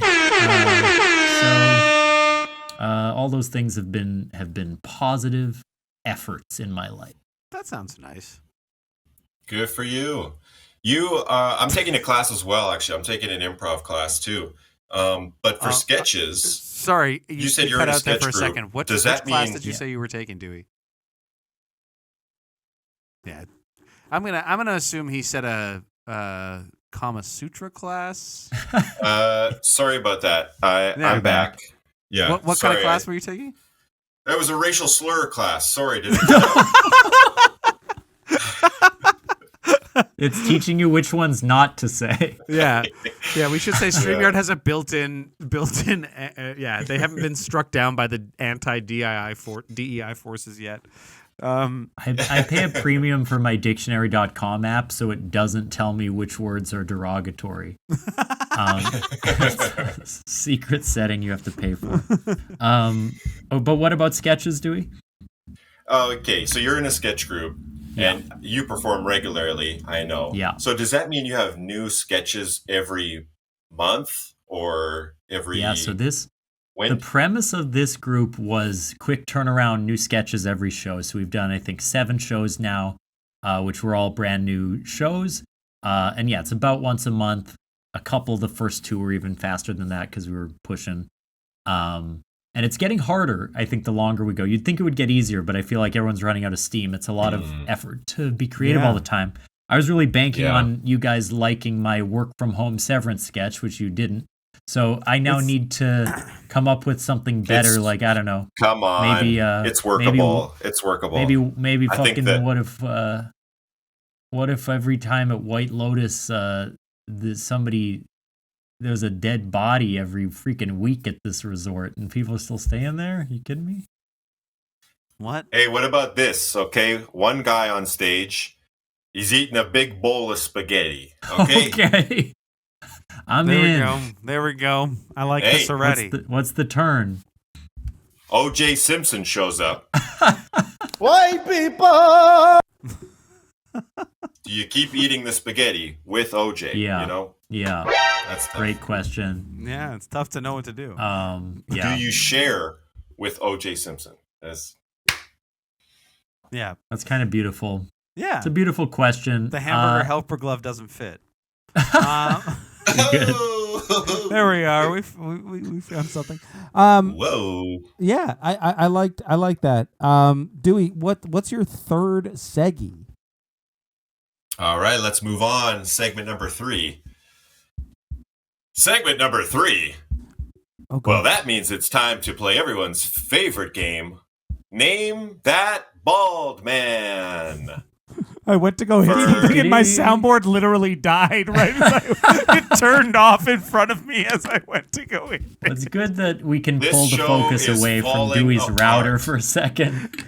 All those things have been positive efforts in my life. That sounds nice. Good for you. I'm taking a class as well, actually. I'm taking an improv class, too. But for sketches... Sorry, you said you're in a sketch there for group. a second. What Does that class mean, did you say you were taking, Dewey? Yeah. I'm gonna assume he said a Kama Sutra class. Sorry about that. I'm back. Yeah. What kind of class were you taking? That was a racial slur class. Sorry, didn't I? It's teaching you which ones not to say. Yeah. We should say StreamYard has a built-in. They haven't been struck down by the anti-DEI forces yet. I pay a premium for my dictionary.com app so it doesn't tell me which words are derogatory. Secret setting you have to pay for. But what about sketches, Dewey? Okay, so you're in a sketch group and you perform regularly, I know. Yeah. So does that mean you have new sketches every month or every... Yeah, so the premise of this group was quick turnaround, new sketches every show. So we've done, I think, 7 shows now, which were all brand new shows. And yeah, it's about once a month. A couple of the first 2 were even faster than that because we were pushing. And it's getting harder, I think, the longer we go. You'd think it would get easier, but I feel like everyone's running out of steam. It's a lot of effort to be creative all the time. I was really banking on you guys liking my work from home severance sketch, which you didn't. So I now need to come up with something better. Like, I don't know. Come on. Maybe it's workable. It's workable. Maybe fucking what if every time at White Lotus somebody there's a dead body every freaking week at this resort, and people are still staying there? Are you kidding me? What? Hey, what about this? Okay, one guy on stage, he's eating a big bowl of spaghetti. Okay, Okay. I'm There in. we go. There we go. I like Hey, this already. What's the turn? O.J. Simpson shows up. White people! Do you keep eating the spaghetti with O.J.? Yeah. You know, Yeah. that's tough. Great question. Yeah, it's tough to know what to do. Yeah. Do you share with O.J. Simpson? Yeah. That's kind of beautiful. Yeah. It's a beautiful question. The hamburger helper glove doesn't fit. Good. There we are. We found something. Whoa. Yeah, I like that. Dewey, what's your third seggy? All right, let's move on. Segment number 3. Segment number 3. Oh, Well, that means it's time to play everyone's favorite game. Name that bald man. I went to go hit something and my soundboard literally died right as it turned off in front of me as I went to go hit. It's good that we can This pull the show focus is away from falling Dewey's apart. router for a second.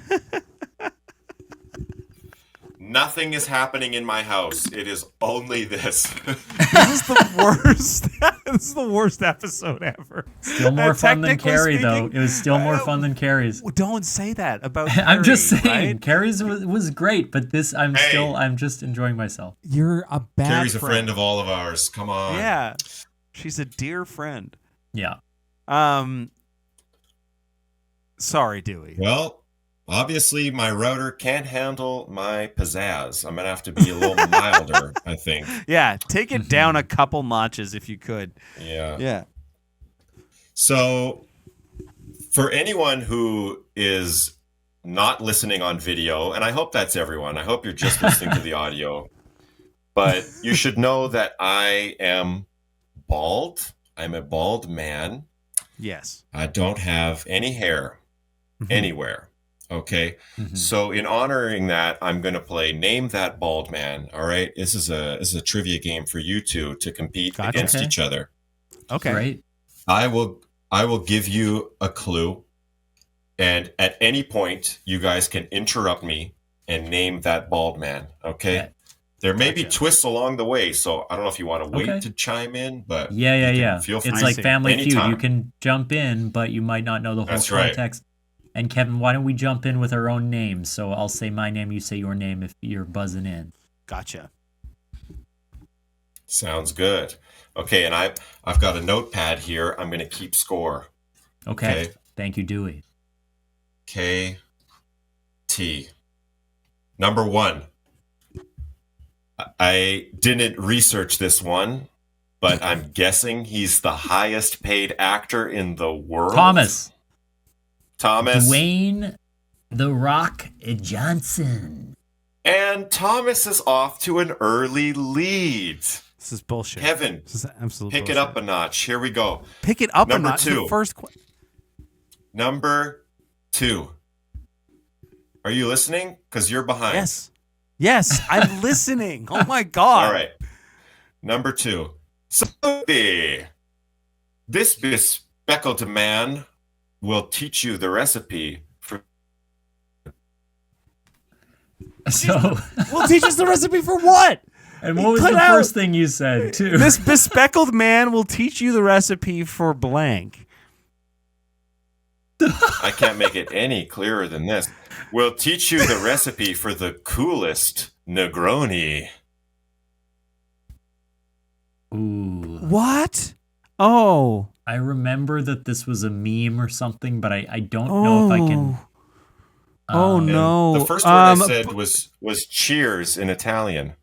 Nothing is happening in my house. It is only this. This is the worst. This is the worst episode ever. Still more fun than Technically Carrie, though. speaking, It was still more fun than Carrie's. Don't say that about I'm just Carrie, saying, right? Carrie's was great, but this, I'm just enjoying myself. You're a bad Carrie's a friend of all of ours. Come on. Yeah. She's a dear friend. Yeah. Sorry, Dewey. Well, obviously my router can't handle my pizzazz. I'm going to have to be a little milder, I think. Yeah, take it down a couple notches if you could. Yeah. Yeah. So, for anyone who is not listening on video, and I hope that's everyone, I hope you're just listening to the audio, but you should know that I am bald. I'm a bald man. Yes. I don't have any hair anywhere. Okay. Mhm. So, in honoring that, I'm going to play Name That Bald Man. All right. This is a trivia game for you two to compete Gotcha. against Okay. each other. Okay. Great. I will give you a clue, and at any point you guys can interrupt me and name that bald man. Okay. Okay. There may be Gotcha. twists along the way, so I don't know if you want to wait Okay. to chime in, but Yeah. you can feel free. It's I like see. Family Feud. Anytime. You can jump in, but you might not know the whole That's right. context. And Kevin, why don't we jump in with our own names? So I'll say my name, you say your name if you're buzzing in. Gotcha. Sounds good. Okay, and I've got a notepad here. I'm going to keep score. Okay. Okay. Thank you, Dewey. KT. Number 1. I didn't research this one, but I'm guessing he's the highest paid actor in the world. Thomas. Dwayne Dwayne The Rock Johnson. And Thomas is off to an early lead. This is bullshit. Kevin, This is absolute pick bullshit. it up a notch. Here we go. Pick it up Number a notch. 2. The first Number 2. Are you listening? Because you're behind. Yes. Yes, I'm listening. Oh my god. All right. Number 2. Sophie. This bespectacled man will teach you the recipe for. So, Well, teach us the recipe for what? and what was Cut the out. first thing you said, too? This bespectacled man will teach you the recipe for blank. I can't make it any clearer than this. We'll teach you the recipe for the coolest Negroni. Ooh. What? Oh. I remember that this was a meme or something, but I don't know if I can. Oh And no. The first word I said was cheers in Italian.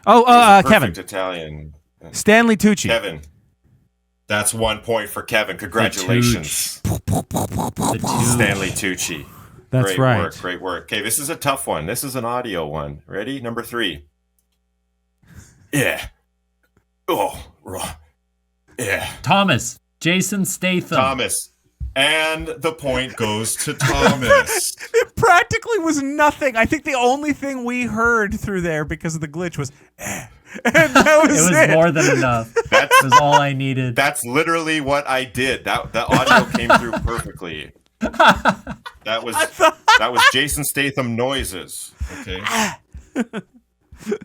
Oh, It was a Kevin. perfect Italian. Stanley Tucci. Kevin. That's 1 point for Kevin. Congratulations. The two. Stanley Tucci. That's Great right. work. Great work. Okay, this is a tough one. This is an audio one. Ready? Number 3. Yeah. Oh, raw. Yeah. Thomas. Jason Statham. Thomas. And the point goes to Thomas. It practically was nothing. I think the only thing we heard through there because of the glitch was, and that was It was more than enough. That was all I needed. That's literally what I did. That audio came through perfectly. That was Jason Statham noises. Okay.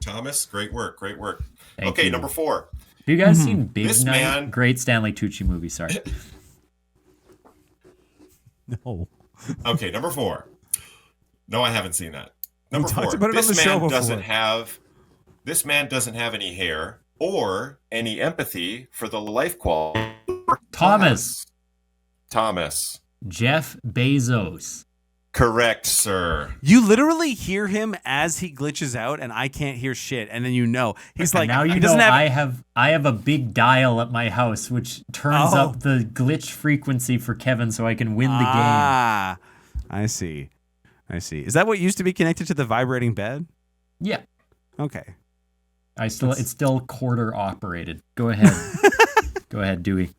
Thomas, great work. Thank okay, you. number 4. Have you guys seen Big This Night? man- Great Stanley Tucci movie. Sorry. No. Okay, number 4. No, I haven't seen that. Number We talked 4. about it on This the show man before. this man doesn't have any hair or any empathy for the life quality. Thomas. Jeff Bezos. Correct, sir. You literally hear him as he glitches out, and I can't hear shit. And then he's like, Now you he know doesn't have. I have a big dial at my house which turns up the glitch frequency for Kevin so I can win the game. Ah, I see. Is that what used to be connected to the vibrating bed? Yeah. Okay. It's still quarter operated. Go ahead. Go ahead, Dewey.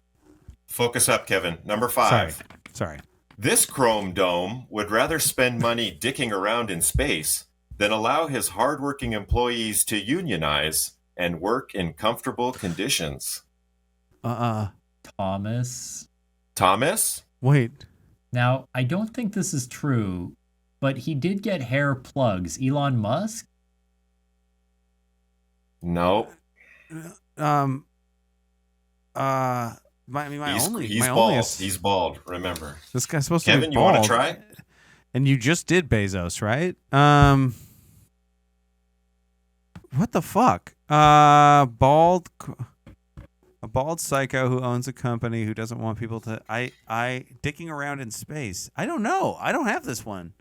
Focus up, Kevin. Number 5. Sorry. This chrome dome would rather spend money dicking around in space than allow his hardworking employees to unionize and work in comfortable conditions. Thomas. Wait. Now, I don't think this is true, but he did get hair plugs. Elon Musk? No. He's bald. He's bald. Remember, this guy's supposed Kevin, to be you bald. want to try? And you just did Bezos, right? What the fuck? A bald psycho who owns a company who doesn't want people to. I dicking around in space. I don't know. I don't have this one.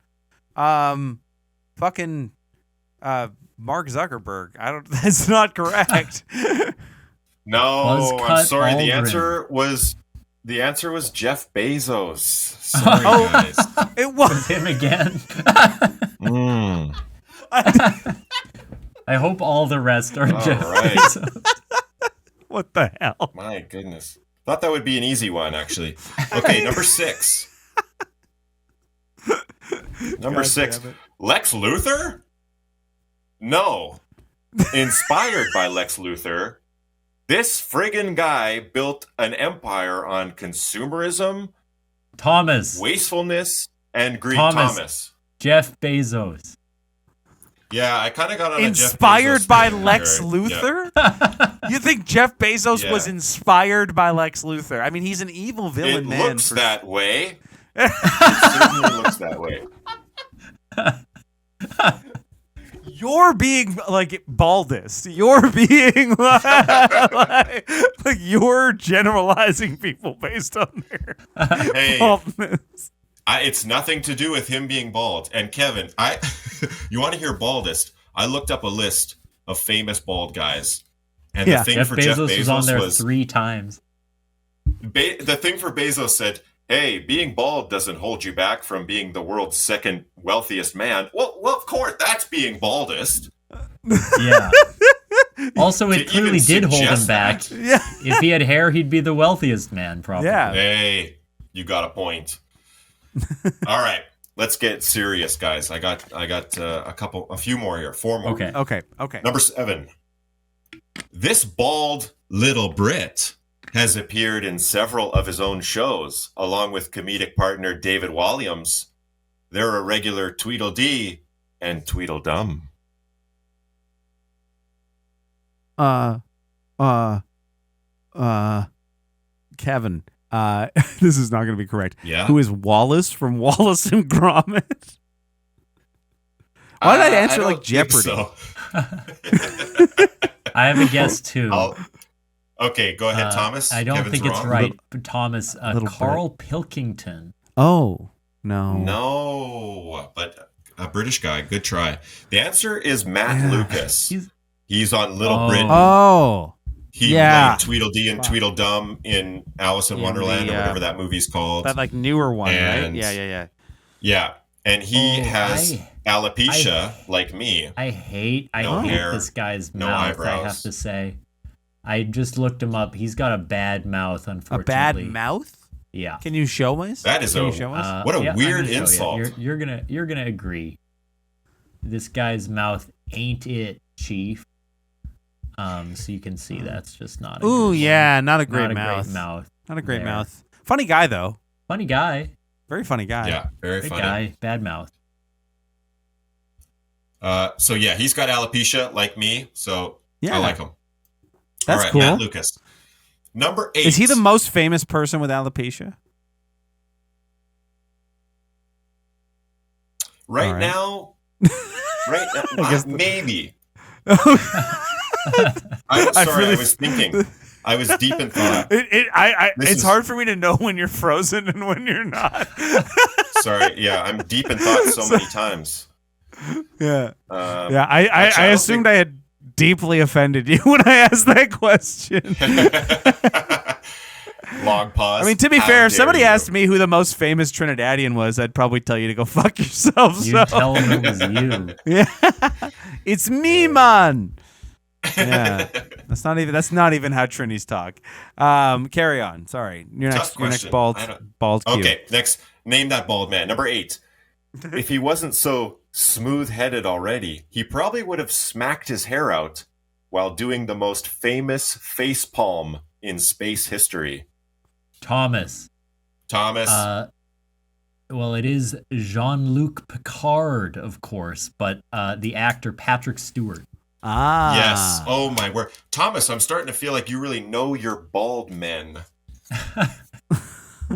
Fucking Mark Zuckerberg. I don't. That's not correct. No, I'm sorry. Aldrin. The answer was Jeff Bezos. Sorry, guys. It was him again. I hope all the rest are Jeff Bezos. What the hell? My goodness. Thought that would be an easy one, actually. Okay, number 6. Number 6. Lex Luthor? No. Inspired by Lex Luthor, this friggin' guy built an empire on consumerism, wastefulness, and greed. Thomas. Jeff Bezos. Yeah, I kind of got on inspired a Jeff Bezos by thing Lex here. Luthor? You think Jeff Bezos was inspired by Lex Luthor? I mean, he's an evil villain It man. looks that way. It certainly looks that way. You're being like baldest. You're being like you're generalizing people based on their baldness. It's nothing to do with him being bald. And Kevin, you want to hear baldest? I looked up a list of famous bald guys, and the thing for Jeff Bezos was on there 3 times. The thing for Bezos said, "Hey, being bald doesn't hold you back from being the world's second wealthiest man." Well, of course, that's being baldest. Yeah. Also, it clearly did hold him back. Yeah. If he had hair, he'd be the wealthiest man, probably. Yeah. Hey, you got a point. All right, let's get serious, guys. I got a few more here. 4 more. Okay. Number 7. This bald little Brit has appeared in several of his own shows, along with comedic partner David Walliams. They're a regular Tweedledee and Tweedledum. Kevin, this is not going to be correct. Yeah. Who is Wallace from Wallace and Gromit? Why did I answer like Jeopardy? So. I have a guess too. Okay, go ahead, Thomas. I don't Kevin's think it's wrong. right. But Thomas, Carl Pilkington. Oh, no. No, but a British guy. Good try. The answer is Matt Lucas. He's on Little Britain. Oh. He played Tweedledee and Tweedledum in Alice in Wonderland or whatever that movie's called. That like newer one, And- right? Yeah. Yeah, and he has alopecia like me. I hate hair, this guy's no mouth, eyebrows. I have to say. I just looked him up. He's got a bad mouth, unfortunately. A bad mouth? Yeah. Can you show us? That is Can you show us? what a yeah, I'm weird gonna show you. insult. You're gonna agree. This guy's mouth ain't it, Chief. So you can see that's just not. Ooh, yeah, not a great not mouth. A great mouth. Not a great there. mouth. Funny guy though. Funny guy. Very funny guy. Yeah, very Good funny. guy. Bad mouth. So yeah, he's got alopecia like me, so Yeah. I like him. That's All right, cool. Matt Lucas. Number 8. Is he the most famous person with alopecia? Right, All right. now? Right now, I guess maybe. I I'm sorry, really- I was thinking. I was deep in thought. This It's is- hard for me to know when you're frozen and when you're not. Sorry, yeah, I'm deep in thought so many times. Yeah. Um, Yeah, I actually, I don't assumed I had deeply offended you when I asked that question. Long pause. I mean, to be How fair, if dare somebody you. asked me who the most famous Trinidadian was, I'd probably tell you to go fuck yourself. You so. tell him it was you. Yeah, it's me, man. Yeah, that's not even how Trinis talk. Carry on. Sorry, your Tough next question. bald cue. Okay, next, name that bald man. Number 8. If he wasn't so smooth-headed already, he probably would have smacked his hair out while doing the most famous facepalm in space history. Thomas. Well, it is Jean-Luc Picard, of course, but the actor Patrick Stewart. Ah, Yes. Oh my word, Thomas! I'm starting to feel like you really know your bald men.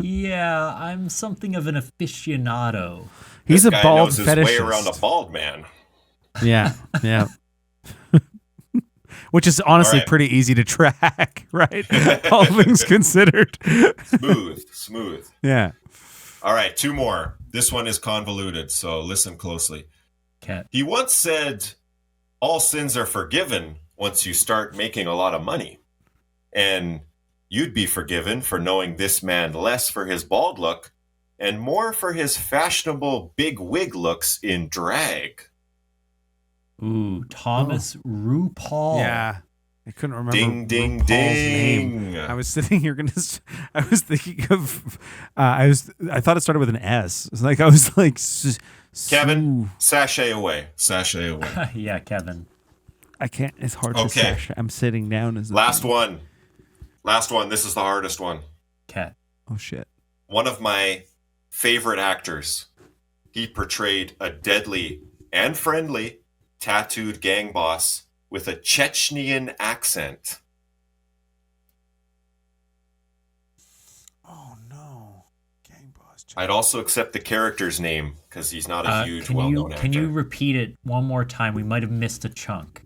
Yeah, I'm something of an aficionado. He's This a guy bald knows his way fetishist. around a bald man. Yeah, yeah. Which is honestly All right. pretty easy to track, right? All things considered. Smooth. Yeah. All right, 2 more. This one is convoluted, so listen closely. Okay. He once said, all sins are forgiven once you start making a lot of money. And you'd be forgiven for knowing this man less for his bald look and more for his fashionable big wig looks in drag. Ooh, Thomas RuPaul. Yeah. I couldn't remember Ding, ding, RuPaul's ding. name. I was sitting here I was thinking of I thought it started with an S. It's like I was like Kevin, sashay away. Yeah, Kevin. I can't. It's hard Okay. to say. I'm sitting down as Last one. This is the hardest one. Okay. Oh shit. One of my favorite actors. He portrayed a deadly and friendly tattooed gang boss with a Chechnyan accent. Oh no. Gang boss. I'd also accept the character's name because he's not a huge, well-known actor. Can you repeat it one more time? We might have missed a chunk.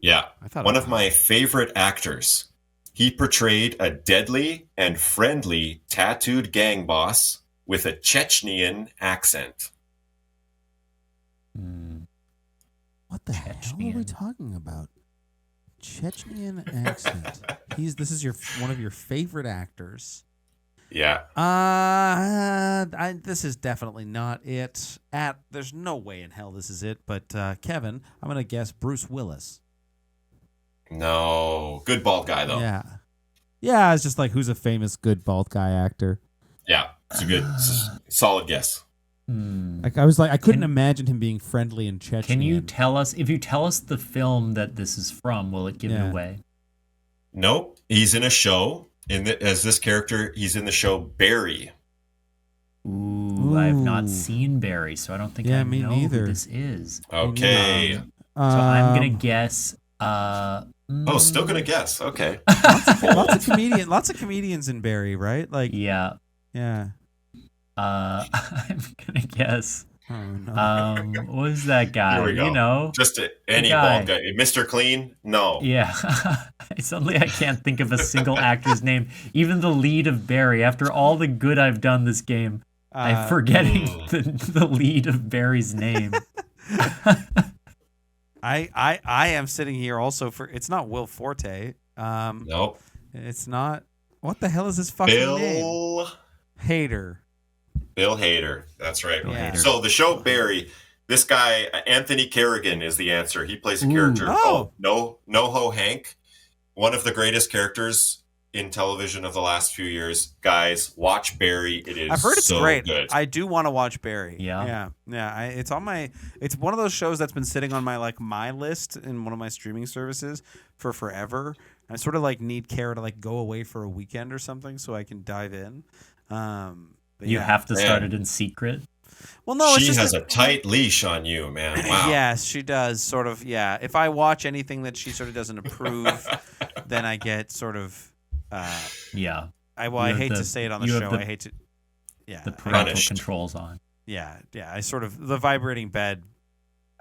Yeah. I thought One of my favorite actors. He portrayed a deadly and friendly tattooed gang boss with a Chechnyan accent. What the hell are we talking about? Chechnyan accent. This is one of your favorite actors. Yeah. This is definitely not it. There's no way in hell this is it. But Kevin, I'm gonna guess Bruce Willis. No. Good bald guy, though. Yeah. It's just like who's a famous good bald guy actor. Yeah. It's a good, solid guess. Like I couldn't imagine him being friendly in Chechnya. Can you tell us, if you tell us the film that this is from, will it give it away? Nope. He's in a show. As this character, he's in the show Barry. Ooh, I've not seen Barry, so I don't think I me know neither. who this is. Okay. So I'm gonna guess. Still gonna guess. Okay. Lots of comedians in Barry, right? Like yeah. I'm gonna guess. Oh, no. What was that guy? Here we go. You know, just any bald guy. Mr. Clean? No. Yeah. Suddenly, I can't think of a single actor's name. Even the lead of Barry. After all the good I've done this game, I'm forgetting the lead of Barry's name. I am sitting here also for. It's not Will Forte. Nope. It's not. What the hell is his fucking name? Bill Hader. Bill Hader. That's right. Yeah. So the show Barry, this guy, Anthony Kerrigan, is the answer. He plays a character called Noho Hank, one of the greatest characters in television of the last few years. Guys, watch Barry. It is I've heard it's so great. good. I do want to watch Barry. Yeah. It's on my. It's one of those shows that's been sitting on my my list in one of my streaming services for forever. I sort of need Kara to go away for a weekend or something so I can dive in. You have to start it in secret. Well, no, she has a tight leash on you, man. Wow. Yes, she does. Sort of. Yeah. If I watch anything that she sort of doesn't approve, then I get sort of. Yeah. I hate to say it on the show. I hate to. Yeah. The parental controls on. Yeah. I sort of the vibrating bed.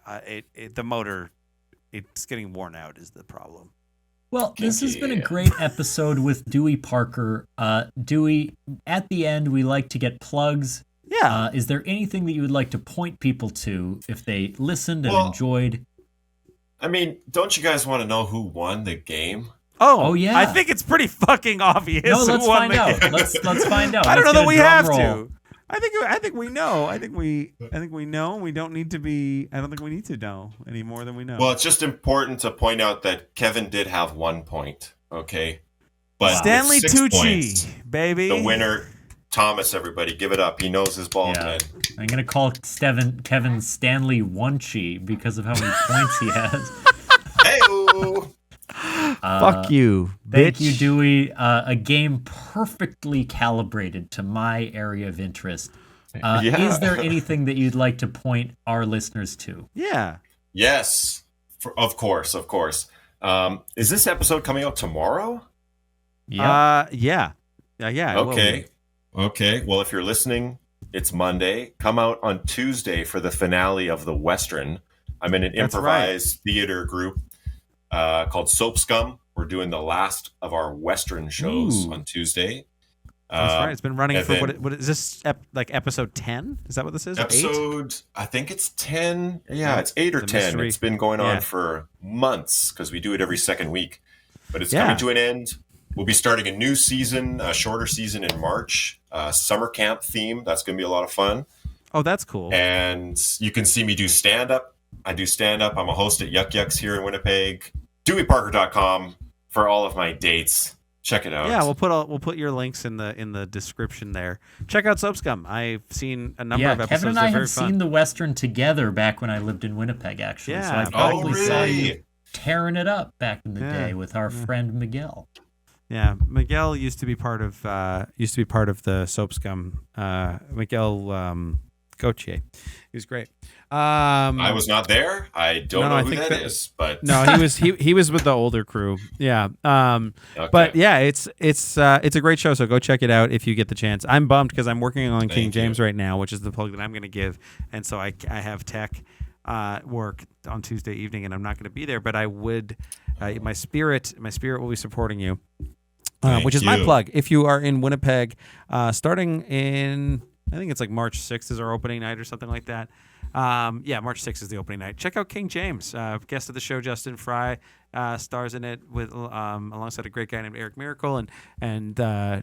The motor, it's getting worn out is the problem. Well, this has been a great episode with Dewey Parker. Dewey, at the end, we like to get plugs. Yeah. Is there anything that you would like to point people to if they listened and enjoyed? I mean, don't you guys want to know who won the game? Oh yeah. I think it's pretty fucking obvious. No, let's find out. Let's find out. I don't know that we have to. I think we know. I think we know. We don't need to be. I don't think we need to know any more than we know. Well, it's just important to point out that Kevin did have 1 point. Okay, but Stanley 6 Tucci, points, baby, the winner. Thomas, everybody, give it up. He knows his ball. Yeah. I'm gonna call Kevin Stanley Wunchy because of how many points he has. Hey-o. Fuck you, Thank bitch. you, Dewey. A game perfectly calibrated to my area of interest. Is there anything that you'd like to point our listeners to? Yeah. Yes, of course. Is this episode coming out tomorrow? Yeah. Yeah. Okay. Well, if you're listening, it's Monday. Come out on Tuesday for the finale of the Western. I'm in an improvised theater group called SoapScum. We're doing the last of our Western shows on Tuesday. That's right. It's been running for what is this episode 10? Is that what this is? Episode 8? I think it's 10. Yeah, it's 8 or 10. Mystery. It's been going on for months because we do it every second week. But it's coming to an end. We'll be starting a new season, a shorter season in March. Summer camp theme. That's going to be a lot of fun. Oh, that's cool. And you can see me do stand-up. I do stand-up. I'm a host at Yuck Yucks here in Winnipeg. DeweyParker.com for all of my dates. Check it out. Yeah, we'll put your links in the description there. Check out SoapScum. I've seen a number of episodes. Kevin and I have seen the Western together back when I lived in Winnipeg, actually. Yeah. So I probably saw really? you tearing it up back in the day with our friend Miguel. Yeah, Miguel used to be part of the SoapScum. Miguel Gauthier. He was great. I was not there. I don't know who that is, but no, he was with the older crew. Yeah. Okay. But yeah, it's a great show. So go check it out if you get the chance. I'm bummed because I'm working on King James right now, which is the plug that I'm going to give, and so I have tech work on Tuesday evening, and I'm not going to be there. But I would. My spirit will be supporting you, which is my plug. If you are in Winnipeg, starting in. I think it's March 6th is our opening night or something like that. March 6th is the opening night. Check out King James. Guest of the show, Justin Fry, stars in it with alongside a great guy named Eric Miracle, and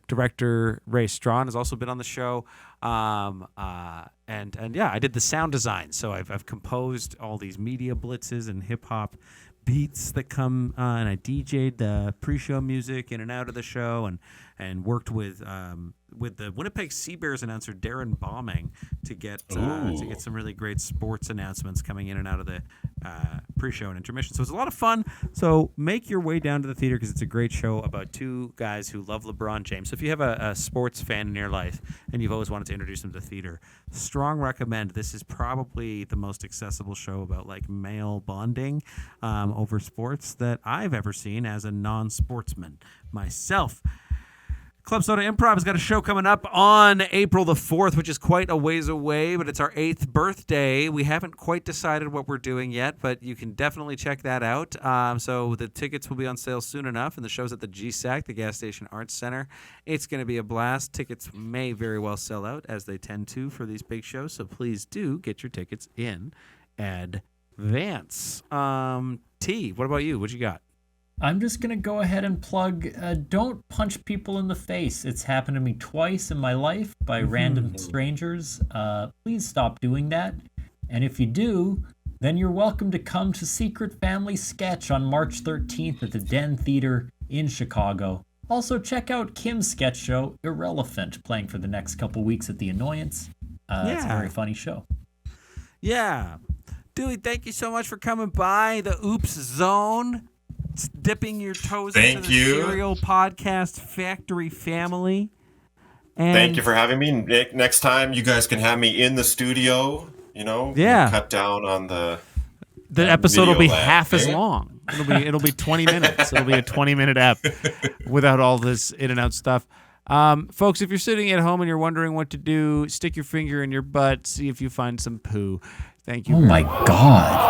director Ray Strawn has also been on the show. And I did the sound design. So I've composed all these media blitzes and hip hop beats that come and I DJ'd the pre-show music in and out of the show and worked with the Winnipeg Sea Bears announcer Darren Bombing to get some really great sports announcements coming in and out of the pre-show and intermission. So it's a lot of fun. So make your way down to the theater because it's a great show about two guys who love LeBron James. So if you have a sports fan in your life and you've always wanted to introduce them to theater, strong recommend. This is probably the most accessible show about male bonding over sports that I've ever seen as a non-sportsman myself. Club Soda Improv has got a show coming up on April the 4th, which is quite a ways away, but it's our 8th birthday. We haven't quite decided what we're doing yet, but you can definitely check that out. So the tickets will be on sale soon enough, and the show's at the GSAC, the Gas Station Arts Center. It's going to be a blast. Tickets may very well sell out, as they tend to for these big shows, so please do get your tickets in advance. T, what about you? What you got? I'm just going to go ahead and plug, don't punch people in the face. It's happened to me twice in my life by random strangers. Please stop doing that. And if you do, then you're welcome to come to Secret Family Sketch on March 13th at the Den Theater in Chicago. Also, check out Kim's sketch show, Irrelevant, playing for the next couple weeks at The Annoyance. It's a very funny show. Yeah. Dewey, thank you so much for coming by the Oops Zone. It's dipping your toes into the Serial Podcast Factory family. And thank you for having me. Nick, next time you guys can have me in the studio, cut down on the episode will be lab, half as long. It'll be 20 minutes. It'll be a 20-minute app without all this in and out stuff. Folks, if you're sitting at home and you're wondering what to do, stick your finger in your butt, see if you find some poo. Thank you. Oh my God.